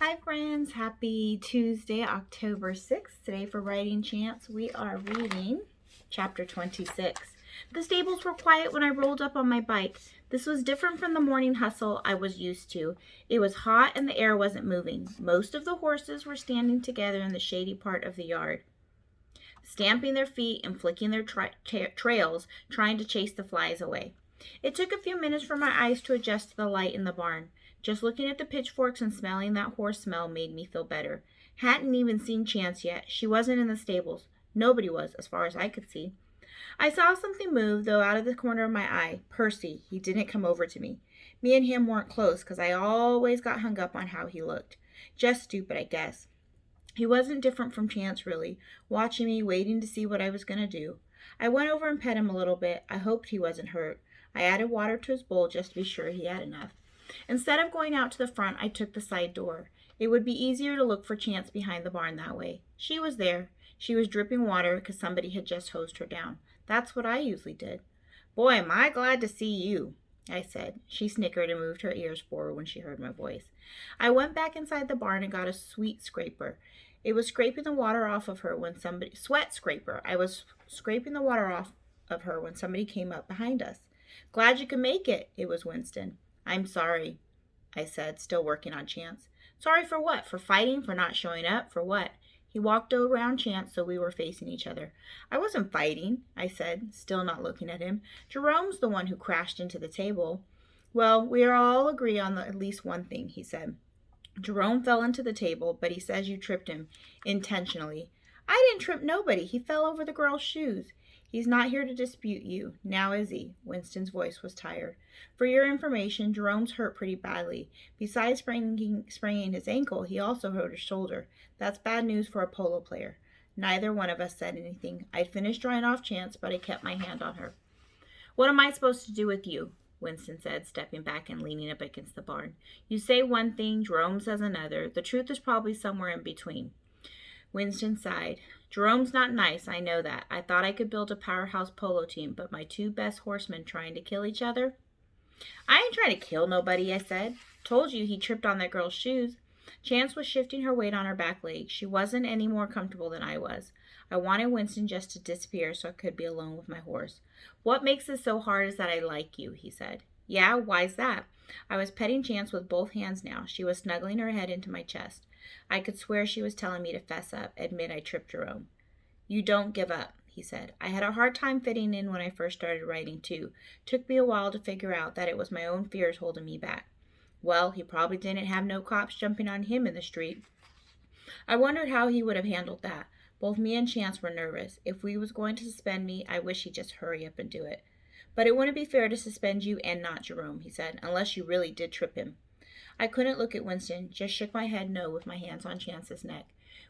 Hi friends, happy Tuesday, October 6th. Today for Writing Chance, we are reading chapter 26. The stables were quiet when I rolled up on my bike. This was different from the morning hustle I was used to. It was hot and the air wasn't moving. Most of the horses were standing together in the shady part of the yard, stamping their feet and flicking their trails, trying to chase the flies away. It took a few minutes for my eyes to adjust to the light in the barn. Just looking at the pitchforks and smelling that horse smell made me feel better. Hadn't even seen Chance yet. She wasn't in the stables. Nobody was, as far as I could see. I saw something move, though, out of the corner of my eye. Percy. He didn't come over to me. Me and him weren't close, 'cause I always got hung up on how he looked. Just stupid, I guess. He wasn't different from Chance, really, watching me, waiting to see what I was going to do. I went over and pet him a little bit. I hoped he wasn't hurt. I added water to his bowl just to be sure he had enough. Instead of going out to the front, I took the side door. It would be easier to look for Chance behind the barn that way. She was there. She was dripping water because somebody had just hosed her down. That's what I usually did. "Boy, am I glad to see you," I said. She snickered and moved her ears forward when she heard my voice. I went back inside the barn and got a sweet scraper. It was scraping the water off of her when somebody sweat scraper. I was scraping the water off of her when somebody came up behind us. "Glad you could make it." It was Winston. "I'm sorry," I said, still working on Chance. "Sorry for what? For fighting? For not showing up? For what?" He walked around Chance so we were facing each other. "I wasn't fighting," I said, still not looking at him. "Jerome's the one who crashed into the table." "Well, we all agree on at least one thing," he said. "Jerome fell into the table, but he says you tripped him intentionally." "I didn't trip nobody. He fell over the girl's shoes." "He's not here to dispute you. Now is he?" Winston's voice was tired. "For your information, Jerome's hurt pretty badly. Besides spraining his ankle, he also hurt his shoulder. That's bad news for a polo player." Neither one of us said anything. I'd finished drying off Chance, but I kept my hand on her. "What am I supposed to do with you?" Winston said, stepping back and leaning up against the barn. "You say one thing, Jerome says another. The truth is probably somewhere in between." Winston sighed. "Jerome's not nice, I know that. I thought I could build a powerhouse polo team, but my two best horsemen trying to kill each other?" "I ain't trying to kill nobody," I said. "Told you he tripped on that girl's shoes." Chance was shifting her weight on her back leg. She wasn't any more comfortable than I was. I wanted Winston just to disappear so I could be alone with my horse. "What makes this so hard is that I like you," he said. "Yeah, why's that?" I was petting Chance with both hands now. She was snuggling her head into my chest. I could swear she was telling me to fess up, admit I tripped Jerome. "You don't give up," he said. "I had a hard time fitting in when I first started writing, too. Took me a while to figure out that it was my own fears holding me back." Well, he probably didn't have no cops jumping on him in the street. I wondered how he would have handled that. Both me and Chance were nervous. If he was going to suspend me, I wish he'd just hurry up and do it. "But it wouldn't be fair to suspend you and not Jerome," he said, "unless you really did trip him." I couldn't look at Winston, just shook my head no with my hands on Chance's neck.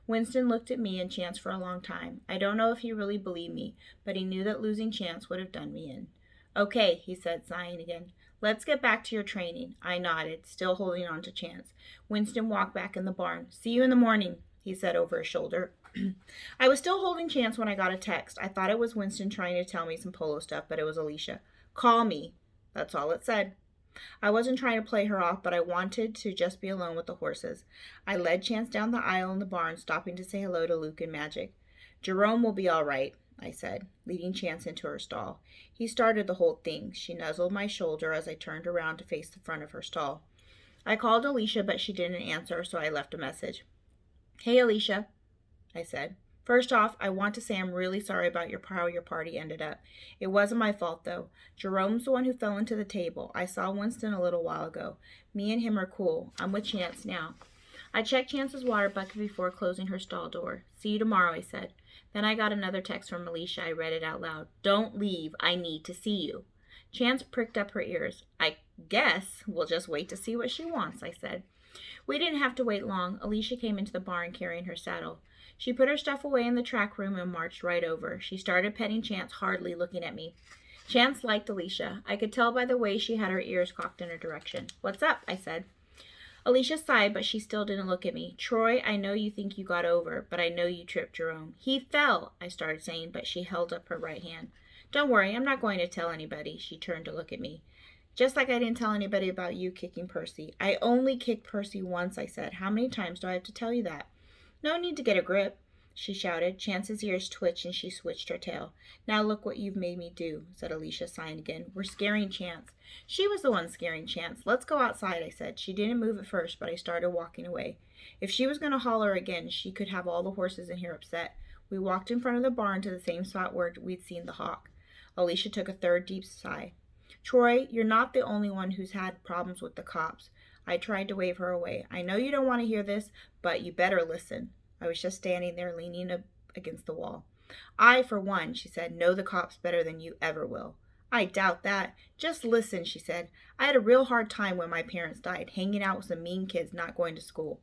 Winston looked at me and Chance for a long time. I don't know if he really believed me, but he knew that losing Chance would have done me in. "Okay," he said, sighing again. "Let's get back to your training." I nodded, still holding on to Chance. Winston walked back in the barn. "See you in the morning," he said over his shoulder. I was still holding Chance when I got a text. I thought it was Winston trying to tell me some polo stuff, but it was Alicia. "Call me." That's all it said. I wasn't trying to play her off, but I wanted to just be alone with the horses. I led Chance down the aisle in the barn, stopping to say hello to Luke and Magic. "Jerome will be all right," I said, leading Chance into her stall. He started the whole thing. She nuzzled my shoulder as I turned around to face the front of her stall. I called Alicia, but she didn't answer, so I left a message. "Hey, Alicia," I said. "First off, I want to say I'm really sorry about how your party ended up. It wasn't my fault, though. Jerome's the one who fell into the table. I saw Winston a little while ago. Me and him are cool. I'm with Chance now." I checked Chance's water bucket before closing her stall door. "See you tomorrow," I said. Then I got another text from Alicia. I read it out loud. "Don't leave. I need to see you." Chance pricked up her ears. "I guess we'll just wait to see what she wants," I said. We didn't have to wait long. Alicia came into the barn carrying her saddle. She put her stuff away in the track room and marched right over. She started petting Chance, hardly looking at me. Chance liked Alicia. I could tell by the way she had her ears cocked in her direction. "What's up?" I said. Alicia sighed, but she still didn't look at me. "Troy, I know you think you got over, but I know you tripped Jerome." "He fell," I started saying, but she held up her right hand. "Don't worry, I'm not going to tell anybody." She turned to look at me. Just like I didn't tell anybody about you kicking Percy. I only kicked Percy once, I said. How many times do I have to tell you that? No need to get a grip, she shouted. Chance's ears twitched and she switched her tail. Now look what you've made me do, said Alicia, sighing again. We're scaring Chance. She was the one scaring Chance. Let's go outside, I said. She didn't move at first, but I started walking away. If she was going to holler again, she could have all the horses in here upset. We walked in front of the barn to the same spot where we'd seen the hawk. Alicia took a third deep sigh. Troy, you're not the only one who's had problems with the cops. I tried to wave her away. I know you don't want to hear this, but you better listen. I was just standing there leaning against the wall. I, for one, she said, know the cops better than you ever will. I doubt that. Just listen, she said. I had a real hard time when my parents died, hanging out with some mean kids not going to school.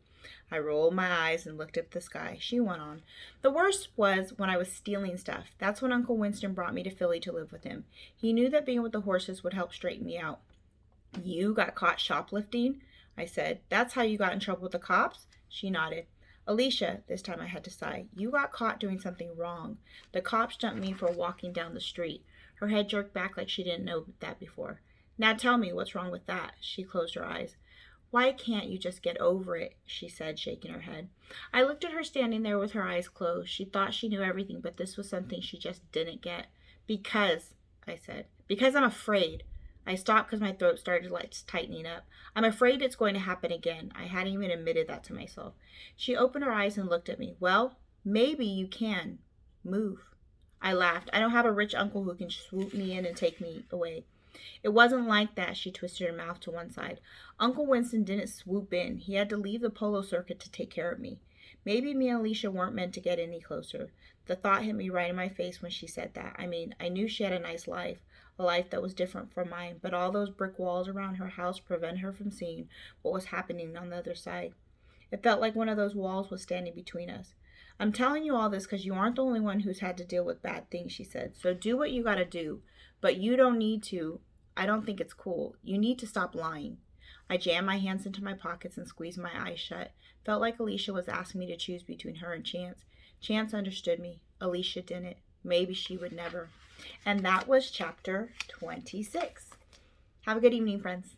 I rolled my eyes and looked up at the sky. She went on. The worst was when I was stealing stuff. That's when Uncle Winston brought me to Philly to live with him. He knew that being with the horses would help straighten me out. You got caught shoplifting? I said. That's how you got in trouble with the cops? She nodded. Alicia, this time I had to sigh, you got caught doing something wrong. The cops jumped me for walking down the street. Her head jerked back like she didn't know that before. Now tell me, what's wrong with that? She closed her eyes. Why can't you just get over it? She said, shaking her head. I looked at her standing there with her eyes closed. She thought she knew everything, but this was something she just didn't get. Because, I said, because I'm afraid. I stopped because my throat started tightening up. I'm afraid it's going to happen again. I hadn't even admitted that to myself. She opened her eyes and looked at me. Well, maybe you can move. I laughed. I don't have a rich uncle who can swoop me in and take me away. It wasn't like that, she twisted her mouth to one side. Uncle Winston didn't swoop in. He had to leave the polo circuit to take care of me. Maybe me and Alicia weren't meant to get any closer. The thought hit me right in my face when she said that. I mean, I knew she had a nice life, a life that was different from mine, but all those brick walls around her house prevented her from seeing what was happening on the other side. It felt like one of those walls was standing between us. I'm telling you all this because you aren't the only one who's had to deal with bad things, she said. So do what you gotta do. But you don't need to. I don't think it's cool. You need to stop lying. I jammed my hands into my pockets and squeezed my eyes shut. Felt like Alicia was asking me to choose between her and Chance. Chance understood me. Alicia didn't. Maybe she would never. And that was chapter 26. Have a good evening, friends.